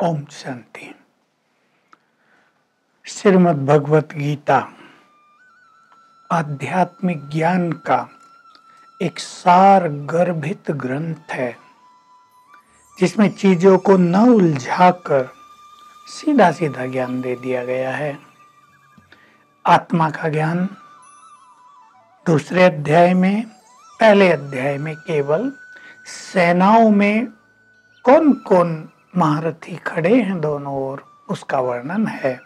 ओम शांति। श्रीमद् भगवत गीता आध्यात्मिक ज्ञान का एक सार गर्भित ग्रंथ है, जिसमें चीजों को न उलझाकर सीधा सीधा ज्ञान दे दिया गया है। आत्मा का ज्ञान दूसरे अध्याय में, पहले अध्याय में केवल सेनाओं में कौन कौन महारथी खड़े हैं दोनों ओर, उसका वर्णन है।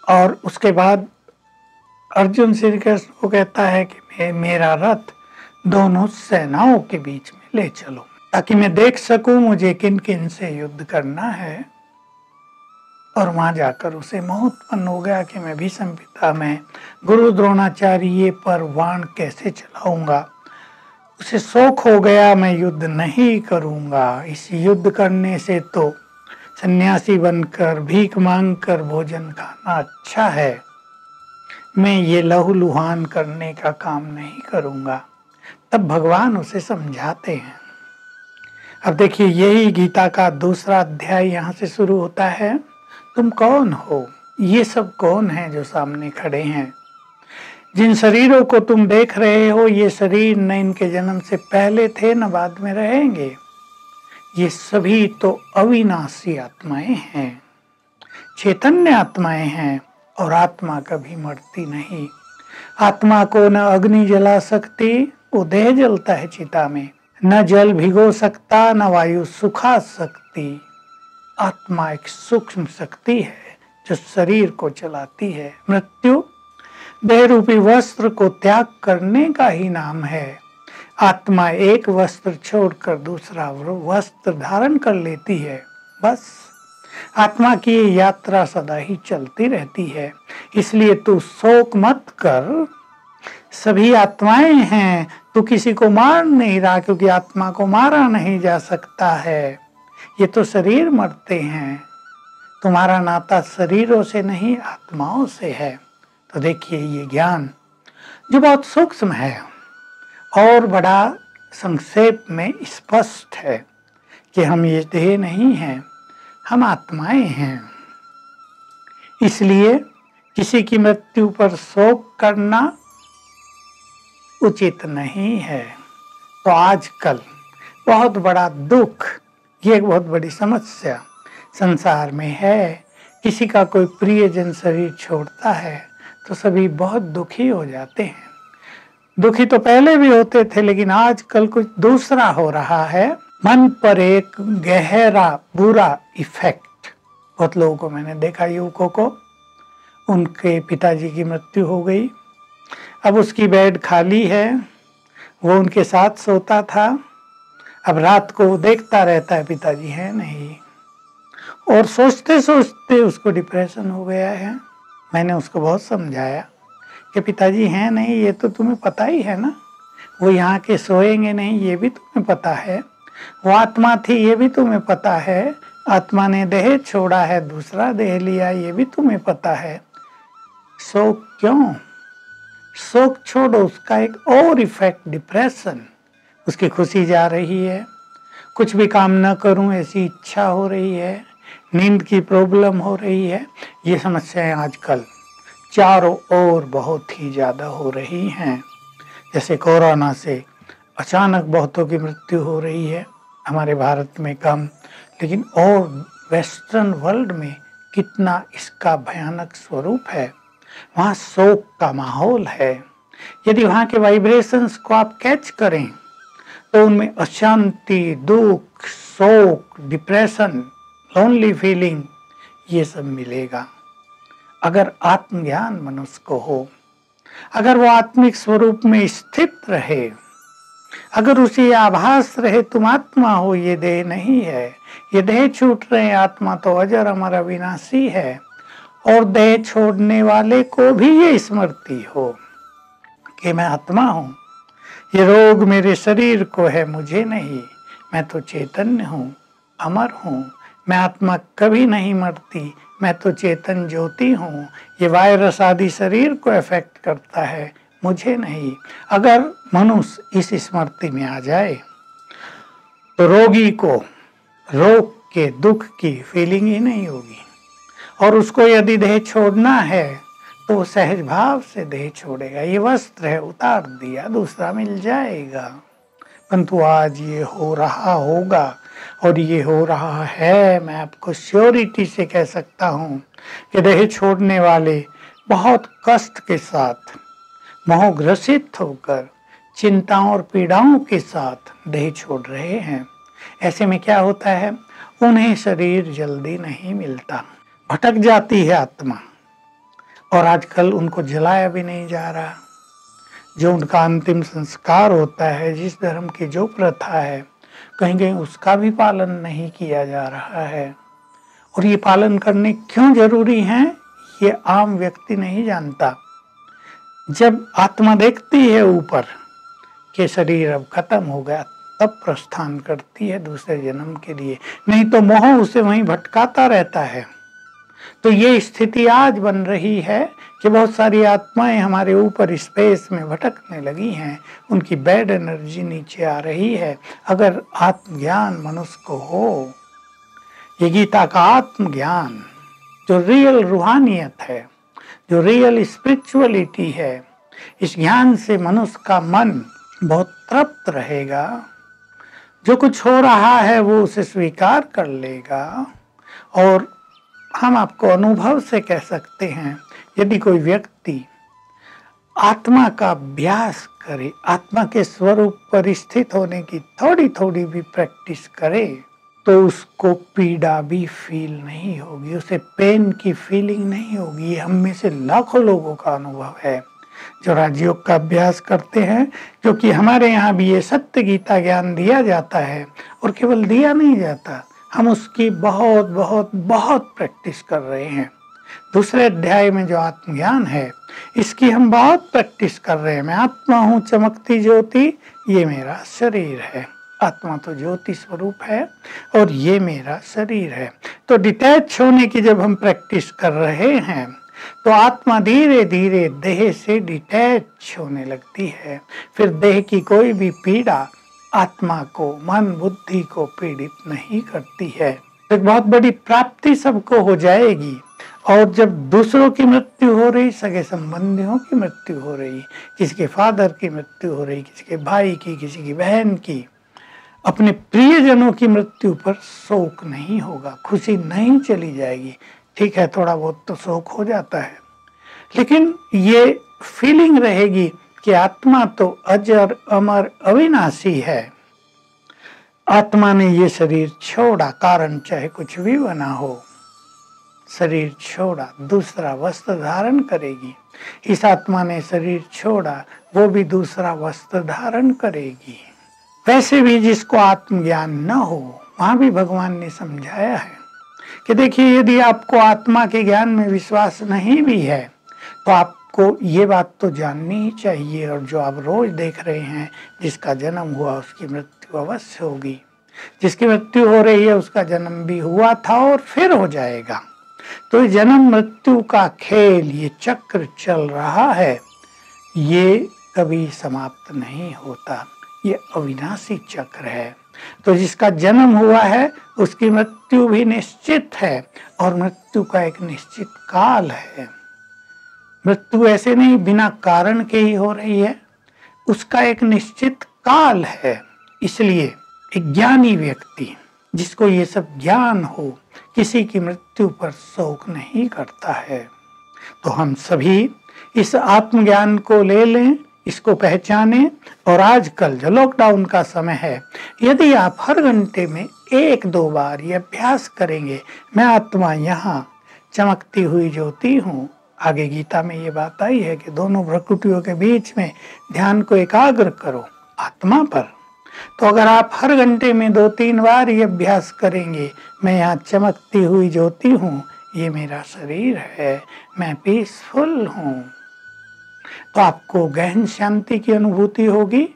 और उसके बाद अर्जुन श्री कृष्ण को कहता है कि मेरा रथ दोनों सेनाओं के बीच में ले चलो, ताकि मैं देख सकूं मुझे किन किन से युद्ध करना है। और वहां जाकर उसे मोह उत्पन्न हो गया कि मैं भीष्म पिता में गुरु द्रोणाचार्य पर वाण कैसे चलाऊंगा। उसे शौक हो गया, मैं युद्ध नहीं करूंगा। इस युद्ध करने से तो सन्यासी बनकर भीख मांगकर भोजन खाना अच्छा है। मैं ये लहूलुहान करने का काम नहीं करूंगा। तब भगवान उसे समझाते हैं। अब देखिए, यही गीता का दूसरा अध्याय यहाँ से शुरू होता है। तुम कौन हो? ये सब कौन है जो सामने खड़े हैं? जिन शरीरों को तुम देख रहे हो, ये शरीर न इनके जन्म से पहले थे न बाद में रहेंगे। ये सभी तो अविनाशी आत्माएं हैं, चैतन्य आत्माएं हैं। और आत्मा कभी मरती नहीं। आत्मा को न अग्नि जला सकती, वो देह जलता है चिता में, न जल भिगो सकता, न वायु सुखा सकती। आत्मा एक सूक्ष्म शक्ति है जो शरीर को चलाती है। मृत्यु देह रूपी वस्त्र को त्याग करने का ही नाम है। आत्मा एक वस्त्र छोड़कर दूसरा वस्त्र धारण कर लेती है। बस आत्मा की यात्रा सदा ही चलती रहती है। इसलिए तू शोक मत कर। सभी आत्माएं हैं, तू किसी को मार नहीं रहा, क्योंकि आत्मा को मारा नहीं जा सकता है। ये तो शरीर मरते हैं। तुम्हारा नाता शरीरों से नहीं, आत्माओं से है। तो देखिए, ये ज्ञान जो बहुत सूक्ष्म है और बड़ा संक्षेप में स्पष्ट है कि हम ये देह नहीं हैं, हम आत्माएं हैं। इसलिए किसी की मृत्यु पर शोक करना उचित नहीं है। तो आजकल बहुत बड़ा दुख, ये एक बहुत बड़ी समस्या संसार में है। किसी का कोई प्रियजन शरीर छोड़ता है तो सभी बहुत दुखी हो जाते हैं। दुखी तो पहले भी होते थे, लेकिन आजकल कुछ दूसरा हो रहा है। मन पर एक गहरा बुरा इफेक्ट। बहुत लोगों को मैंने देखा, युवकों को, उनके पिताजी की मृत्यु हो गई। अब उसकी बेड खाली है, वो उनके साथ सोता था। अब रात को देखता रहता है पिताजी है नहीं, और सोचते सोचते उसको डिप्रेशन हो गया है। मैंने उसको बहुत समझाया कि पिताजी हैं नहीं, ये तो तुम्हें पता ही है ना। वो यहाँ के सोएंगे नहीं, ये भी तुम्हें पता है। वो आत्मा थी, ये भी तुम्हें पता है। आत्मा ने देह छोड़ा है, दूसरा देह लिया, ये भी तुम्हें पता है। शोक क्यों? शोक छोड़ो, उसका एक और इफेक्ट डिप्रेशन। उसकी खुशी जा रही है, कुछ भी काम न करूं ऐसी इच्छा हो रही है, नींद की प्रॉब्लम हो रही है। ये समस्याएं आजकल चारों ओर बहुत ही ज़्यादा हो रही हैं। जैसे कोरोना से अचानक बहुतों की मृत्यु हो रही है, हमारे भारत में कम, लेकिन और वेस्टर्न वर्ल्ड में कितना इसका भयानक स्वरूप है। वहाँ शोक का माहौल है। यदि वहाँ के वाइब्रेशंस को आप कैच करें तो उनमें अशांति, दुख, शोक, डिप्रेशन, लोनली फीलिंग, ये सब मिलेगा। अगर आत्मज्ञान मनुष्य को हो, अगर वो आत्मिक स्वरूप में स्थित रहे, अगर उसे आभास रहे तुम आत्मा हो, ये देह नहीं है, ये देह छूट रहे, आत्मा तो अजर अमर अविनाशी है। और देह छोड़ने वाले को भी ये स्मृति हो कि मैं आत्मा हूँ, ये रोग मेरे शरीर को है, मुझे नहीं। मैं तो चैतन्य हूँ, अमर हूँ। मैं आत्मा कभी नहीं मरती, मैं तो चेतन ज्योति हूँ। ये वायरस आदि शरीर को इफेक्ट करता है, मुझे नहीं। अगर मनुष्य इस स्मृति में आ जाए तो रोगी को रोग के दुख की फीलिंग ही नहीं होगी। और उसको यदि देह छोड़ना है तो वो सहज भाव से देह छोड़ेगा। ये वस्त्र है, उतार दिया, दूसरा मिल जाएगा। परंतु आज ये हो रहा होगा और ये हो रहा है। मैं आपको श्योरिटी से कह सकता हूँ कि देह छोड़ने वाले बहुत कष्ट के साथ, मोहग्रसित होकर, चिंताओं और पीड़ाओं के साथ देह छोड़ रहे हैं। ऐसे में क्या होता है, उन्हें शरीर जल्दी नहीं मिलता, भटक जाती है आत्मा। और आजकल उनको जलाया भी नहीं जा रहा। जो उनका अंतिम संस्कार होता है, जिस धर्म की जो प्रथा है, कहीं कहीं उसका भी पालन नहीं किया जा रहा है। और ये पालन करने क्यों जरूरी है, ये आम व्यक्ति नहीं जानता। जब आत्मा देखती है ऊपर कि शरीर अब खत्म हो गया, तब प्रस्थान करती है दूसरे जन्म के लिए, नहीं तो मोह उसे वहीं भटकाता रहता है। तो ये स्थिति आज बन रही है कि बहुत सारी आत्माएं हमारे ऊपर स्पेस में भटकने लगी हैं, उनकी बैड एनर्जी नीचे आ रही है। अगर आत्मज्ञान मनुष्य को हो, ये गीता का आत्मज्ञान जो रियल रूहानियत है, जो रियल स्पिरिचुअलिटी है, इस ज्ञान से मनुष्य का मन बहुत तृप्त रहेगा। जो कुछ हो रहा है वो उसे स्वीकार कर लेगा। और हम आपको अनुभव से कह सकते हैं, यदि कोई व्यक्ति आत्मा का अभ्यास करे, आत्मा के स्वरूप पर स्थित होने की थोड़ी थोड़ी भी प्रैक्टिस करे, तो उसको पीड़ा भी फील नहीं होगी, उसे पेन की फीलिंग नहीं होगी। ये हम में से लाखों लोगों का अनुभव है जो राजयोग का अभ्यास करते हैं, क्योंकि हमारे यहाँ भी ये सत्य गीता ज्ञान दिया जाता है। और केवल दिया नहीं जाता, हम उसकी बहुत बहुत बहुत प्रैक्टिस कर रहे हैं। दूसरे अध्याय में जो आत्मज्ञान है, इसकी हम बहुत प्रैक्टिस कर रहे हैं। मैं आत्मा हूँ चमकती ज्योति, ये मेरा शरीर है। आत्मा तो ज्योति स्वरूप है और ये मेरा शरीर है। तो डिटैच होने की जब हम प्रैक्टिस कर रहे हैं, तो आत्मा धीरे धीरे देह से डिटैच होने लगती है। फिर देह की कोई भी पीड़ा आत्मा को, मन बुद्धि को पीड़ित नहीं करती है। एक बहुत बड़ी प्राप्ति सबको हो जाएगी। और जब दूसरों की मृत्यु हो रही, सगे संबंधियों की मृत्यु हो रही, किसी के फादर की मृत्यु हो रही, किसी के भाई की, किसी की बहन की, अपने प्रियजनों की मृत्यु पर शोक नहीं होगा, खुशी नहीं चली जाएगी। ठीक है, थोड़ा बहुत तो शोक हो जाता है, लेकिन ये फीलिंग रहेगी कि आत्मा तो अजर अमर अविनाशी है। आत्मा ने ये शरीर छोड़ा, कारण चाहे कुछ भी बना हो, शरीर छोड़ा, दूसरा वस्त्र धारण करेगी। इस आत्मा ने शरीर छोड़ा, वो भी दूसरा वस्त्र धारण करेगी। वैसे भी जिसको आत्मज्ञान न हो, वहां भी भगवान ने समझाया है कि देखिए, यदि आपको आत्मा के ज्ञान में विश्वास नहीं भी है, तो आपको ये बात तो जाननी ही चाहिए। और जो आप रोज देख रहे हैं, जिसका जन्म हुआ उसकी मृत्यु अवश्य होगी, जिसकी मृत्यु हो रही है उसका जन्म भी हुआ था और फिर हो जाएगा। तो जन्म मृत्यु का खेल, ये चक्र चल रहा है, ये कभी समाप्त नहीं होता। ये अविनाशी चक्र है। तो जिसका जन्म हुआ है उसकी मृत्यु भी निश्चित है, और मृत्यु का एक निश्चित काल है। मृत्यु ऐसे नहीं बिना कारण के ही हो रही है, उसका एक निश्चित काल है। इसलिए एक ज्ञानी व्यक्ति, जिसको ये सब ज्ञान हो, किसी की मृत्यु पर शोक नहीं करता है। तो हम सभी इस आत्मज्ञान को ले लें, इसको पहचानें। और आजकल जो लॉकडाउन का समय है, यदि आप हर घंटे में 1-2 बार ये अभ्यास करेंगे, मैं आत्मा यहाँ चमकती हुई ज्योति हूँ। आगे गीता में ये बात आई है कि दोनों प्रकृतियों के बीच में ध्यान को एकाग्र करो आत्मा पर। तो अगर आप हर घंटे में 2-3 बार ये अभ्यास करेंगे, मैं यहाँ चमकती हुई ज्योति हूँ, ये मेरा शरीर है, मैं पीसफुल हूँ, तो आपको गहन शांति की अनुभूति होगी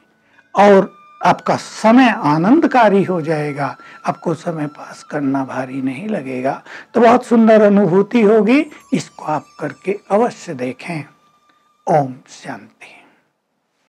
और आपका समय आनंदकारी हो जाएगा। आपको समय पास करना भारी नहीं लगेगा। तो बहुत सुंदर अनुभूति होगी। इसको आप करके अवश्य देखें। ओम शांति।